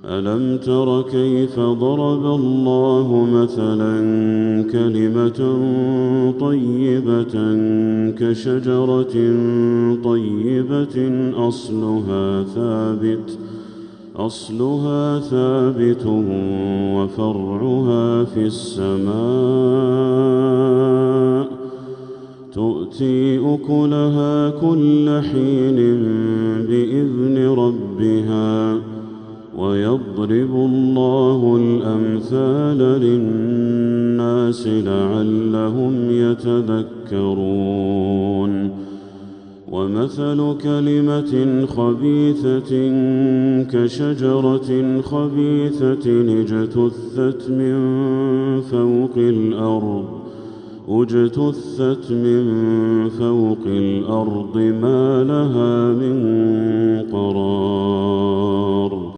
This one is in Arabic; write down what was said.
ألم تر كيف ضرب الله مثلا كلمة طيبة كشجرة طيبة أصلها ثابت وفرعها في السماء تؤتي أكلها كل حين بإذن ربها ويضرب الله الأمثال للناس لعلهم يتذكرون ومثل كلمة خبيثة كشجرة خبيثة اجتثت من فوق الأرض ما لها من قرار